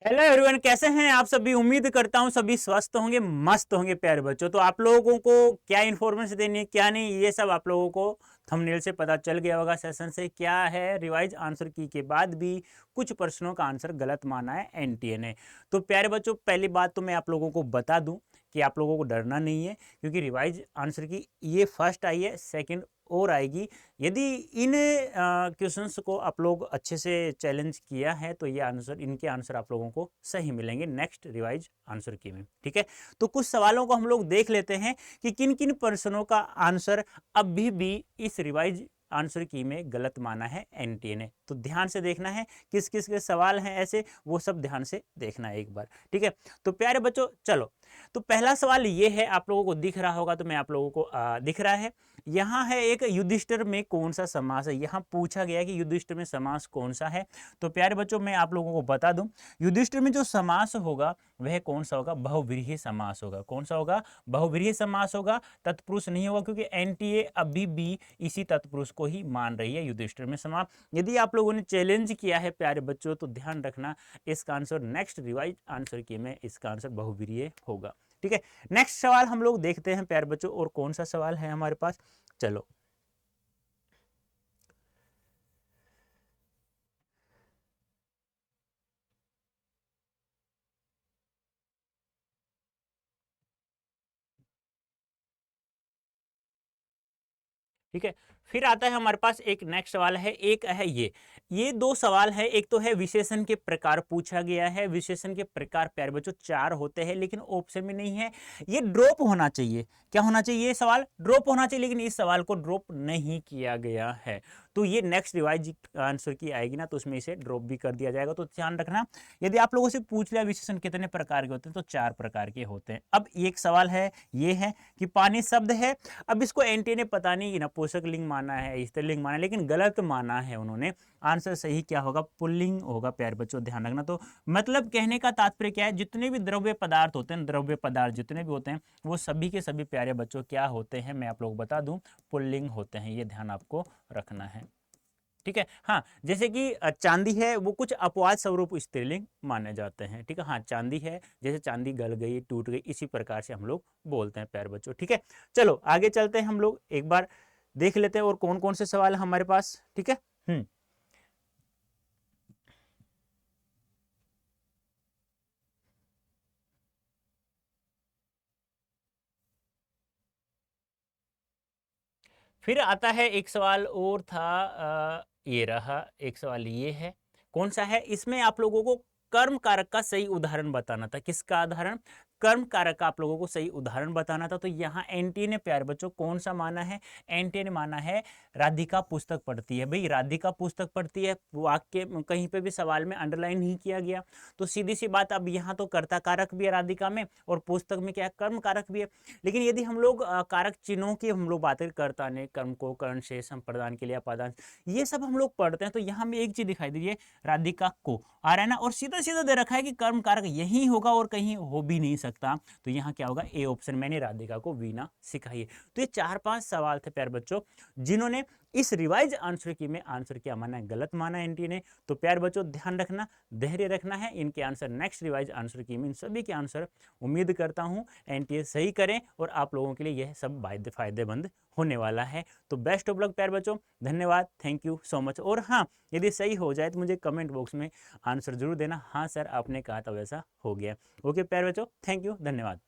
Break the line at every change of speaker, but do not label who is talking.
Hello everyone, कैसे हैं आप सभी। उम्मीद करता हूं सभी स्वस्थ होंगे, मस्त होंगे प्यारे बच्चों। तो आप लोगों को क्या इन्फॉर्मेशन देनी है, क्या नहीं, ये सब आप लोगों को थंबनेल से पता चल गया होगा। सेशन से क्या है, रिवाइज आंसर की के बाद भी कुछ प्रश्नों का आंसर गलत माना है एनटीए ने। तो प्यारे बच्चों, पहली बात तो मैं आप लोगों को बता दूं कि आप लोगों को डरना नहीं है, क्योंकि रिवाइज आंसर की ये फर्स्ट आई है, सेकंड और आएगी। यदि इन क्वेश्चंस को आप लोग अच्छे से चैलेंज किया है तो ये आंसर, इनके आंसर आप लोगों को सही मिलेंगे नेक्स्ट रिवाइज आंसर की में। ठीक है, तो कुछ सवालों को हम लोग देख लेते हैं कि किन किन प्रश्नों का आंसर अभी भी इस रिवाइज आंसर की में गलत माना है एनटीए ने। तो ध्यान से देखना है किस किस के सवाल हैं ऐसे, वो सब ध्यान से देखना है एक बार। ठीक है, तो प्यारे बच्चों चलो, तो पहला सवाल ये है, आप लोगों को दिख रहा होगा, तो मैं आप लोगों को दिख रहा है। यहाँ है एक, युधिष्ठिर में कौन सा समास है। यहाँ पूछा गया कि युधिष्ठिर में समास कौन सा है। तो प्यारे बच्चों मैं आप लोगों को बता दूं, युधिष्ठिर में जो समास होगा वह कौन सा होगा, बहुव्रीहि समास होगा। कौन सा होगा, बहुव्रीहि समास होगा, तत्पुरुष नहीं होगा, क्योंकि एनटीए अभी भी इसी तत्पुरुष को ही मान रही है, युधिष्ठिर में समास। यदि आप लोगों ने चैलेंज किया है प्यारे बच्चों, तो ध्यान रखना इसका आंसर नेक्स्ट रिवाइज आंसर की में इसका आंसर बहुव्रीहि होगा। ठीक है, नेक्स्ट सवाल हम लोग देखते हैं प्यारे बच्चों, और कौन सा सवाल है हमारे पास। चलो, ठीक है, फिर आता है हमारे पास एक नेक्स्ट सवाल है, एक है ये दो सवाल है। एक तो है विशेषण के प्रकार पूछा गया है। विशेषण के प्रकार प्यारे बच्चों चार होते हैं, लेकिन ऑप्शन में नहीं है। ये ड्रॉप होना चाहिए, क्या होना चाहिए, ये सवाल ड्रॉप होना चाहिए, लेकिन इस सवाल को ड्रॉप नहीं किया गया है। तो ये नेक्स्ट रिवाइज आंसर की आएगी ना, तो उसमें इसे ड्रॉप भी कर दिया जाएगा। तो ध्यान रखना, यदि आप लोगों से पूछ लिया विशेषण कितने प्रकार के होते हैं, तो चार प्रकार के होते हैं। अब एक सवाल है, ये है कि पानी शब्द है। अब इसको एनटीए ने पता नहीं नपुंसक लिंग माना है, स्त्रीलिंग माना है, लेकिन गलत माना है उन्होंने। आंसर सही क्या होगा, पुल्लिंग होगा प्यारे बच्चों, ध्यान रखना। तो मतलब कहने का तात्पर्य क्या है, जितने भी द्रव्य पदार्थ होते हैं, द्रव्य पदार्थ जितने भी होते हैं, वो सभी के सभी प्यारे बच्चों क्या होते हैं, मैं आप लोग बता दूं, पुल्लिंग होते हैं। ये ध्यान आपको रखना है। ठीक है, हाँ, जैसे कि चांदी है, वो कुछ अपवाद स्वरूप स्त्रीलिंग माने जाते हैं। ठीक है, हाँ, चांदी है, जैसे चांदी गल गई, टूट गई, इसी प्रकार से हम लोग बोलते हैं प्यारे बच्चों। ठीक है, चलो आगे चलते हैं, हम लोग एक बार देख लेते हैं और कौन कौन से सवाल हमारे पास। ठीक है, फिर आता है एक सवाल और था, ये रहा एक सवाल, ये है कौन सा है, इसमें आप लोगों को कर्म कारक का सही उदाहरण बताना था। किसका उदाहरण, कर्म कारक का आप लोगों को सही उदाहरण बताना था। तो यहाँ एनटीए ने प्यारे बच्चों कौन सा माना है, एनटीए ने माना है राधिका पुस्तक पढ़ती है। भाई राधिका पुस्तक पढ़ती है, वाक्य कहीं पे भी सवाल में अंडरलाइन नहीं किया गया, तो सीधी सी बात, अब यहाँ तो कर्ता कारक भी है राधिका में, और पुस्तक में क्या है, कर्म कारक भी है। लेकिन यदि हम लोग कारक चिन्हों की हम लोग बातें करता ने, कर्म को, कर्ण से, संप्रदान के लिए अपादान, ये सब हम लोग पढ़ते हैं, तो यहाँ में एक चीज दिखाई दे रही है, राधिका को आ रहा है ना, और सीधा सीधा दे रखा है कि कर्म कारक यही होगा और कहीं हो भी नहीं सकता। तो यहाँ क्या होगा, ए ऑप्शन, मैंने राधिका को वीणा सिखाई है। तो ये चार पांच सवाल थे प्यारे बच्चों, जिन्होंने इस रिवाइज आंसर की में आंसर क्या माना है, गलत माना एनटीए ने। तो प्यारे बच्चों ध्यान रखना, धैर्य रखना है, इनके आंसर नेक्स्ट रिवाइज आंसर की में इन सभी के आंसर उम्मीद करता हूं एनटीए सही करें, और आप लोगों के लिए यह सब फायदेमंद होने वाला है। तो बेस्ट ऑफ लक प्यारे बच्चों, धन्यवाद, थैंक यू सो मच। और हाँ, यदि सही हो जाए तो मुझे कमेंट बॉक्स में आंसर जरूर देना, हाँ सर आपने कहा था वैसा हो गया। ओके प्यारे बच्चों, थैंक यू, धन्यवाद।